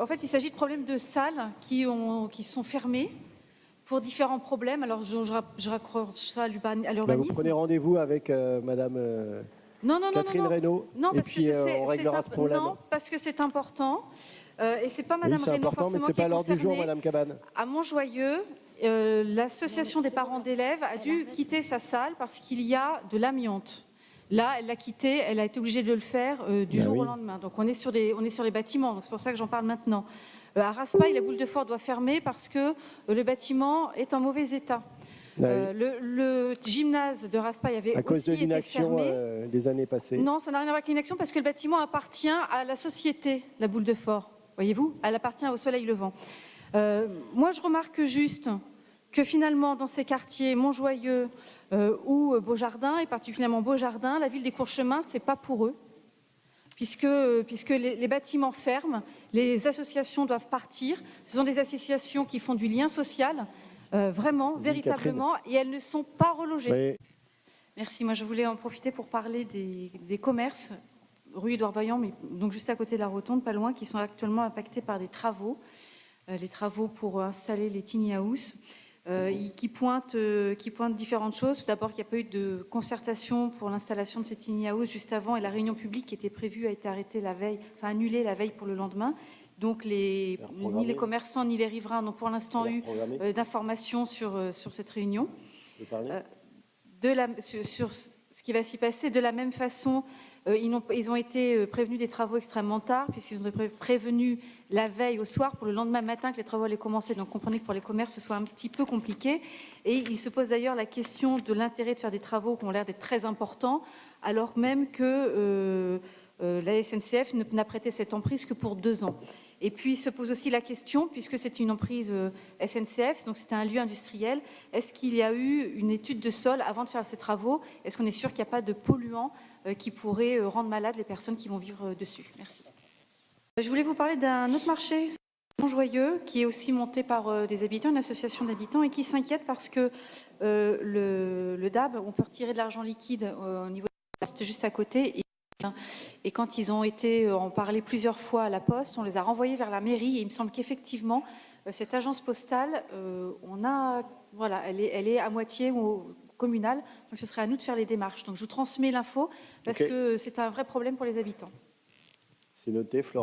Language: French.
en fait, il s'agit de problèmes de salles qui sont fermées pour différents problèmes. Alors, je raccroche ça à l'urbanisme. Vous prenez rendez-vous avec Madame Catherine Reynaud et puis on réglera ce problème. Non, parce que c'est important. Et c'est pas Madame Oui, c'est Reynaud important, mais forcément c'est qui est pas à l'ordre du jour, concernée. Madame Cabane. À Montjoyeux, l'association des parents d'élèves a dû quitter sa salle parce qu'il y a de l'amiante. Là, elle l'a quitté, elle a été obligée de le faire du jour au lendemain. Donc on est sur les bâtiments, donc c'est pour ça que j'en parle maintenant. À Raspail, la boule de Fort doit fermer parce que le bâtiment est en mauvais état. Le gymnase de Raspail avait aussi été fermé. À cause de l'inaction des années passées. Non, ça n'a rien à voir avec l'inaction parce que le bâtiment appartient à la société, la boule de Fort. Voyez-vous, elle appartient au Soleil Levant. Moi, je remarque juste que finalement, dans ces quartiers Montjoyeux ou Beaujardin, et particulièrement Beaujardin, la ville des Courchemins, ce n'est pas pour eux, puisque les bâtiments ferment, les associations doivent partir. Ce sont des associations qui font du lien social, vraiment, véritablement, et elles ne sont pas relogées. Oui. Merci. Moi, je voulais en profiter pour parler des commerces, rue Édouard Vaillant, mais donc juste à côté de la Rotonde, pas loin, qui sont actuellement impactés par des travaux. Les travaux pour installer les tiny house, qui pointent différentes choses. Tout d'abord, qu'il n'y a pas eu de concertation pour l'installation de ces tiny house juste avant, et la réunion publique qui était prévue a été arrêtée la veille, enfin annulée la veille pour le lendemain. Donc ni les commerçants ni les riverains n'ont pour l'instant eu d'informations sur cette réunion. Sur ce qui va s'y passer. De la même façon, ils ont été prévenus des travaux extrêmement tard, puisqu'ils ont été prévenus la veille au soir pour le lendemain matin que les travaux allaient commencer. Donc comprenez que pour les commerces, ce soit un petit peu compliqué. Et il se pose d'ailleurs la question de l'intérêt de faire des travaux qui ont l'air d'être très importants, alors même que la SNCF n'a prêté cette emprise que pour 2 ans. Et puis se pose aussi la question, puisque c'est une emprise SNCF, donc c'était un lieu industriel, est-ce qu'il y a eu une étude de sol avant de faire ces travaux? Est-ce qu'on est sûr qu'il n'y a pas de polluants qui pourraient rendre malades les personnes qui vont vivre dessus? Merci. Je voulais vous parler d'un autre marché, Montjoyeux, qui est aussi monté par des habitants, une association d'habitants, et qui s'inquiète parce que le DAB, on peut retirer de l'argent liquide au niveau de la poste juste à côté. Et quand ils ont été en parler plusieurs fois à la Poste, on les a renvoyés vers la mairie. Et il me semble qu'effectivement, cette agence postale, elle est à moitié communale. Donc ce serait à nous de faire les démarches. Donc je vous transmets l'info parce que c'est un vrai problème pour les habitants. C'est noté, Florent.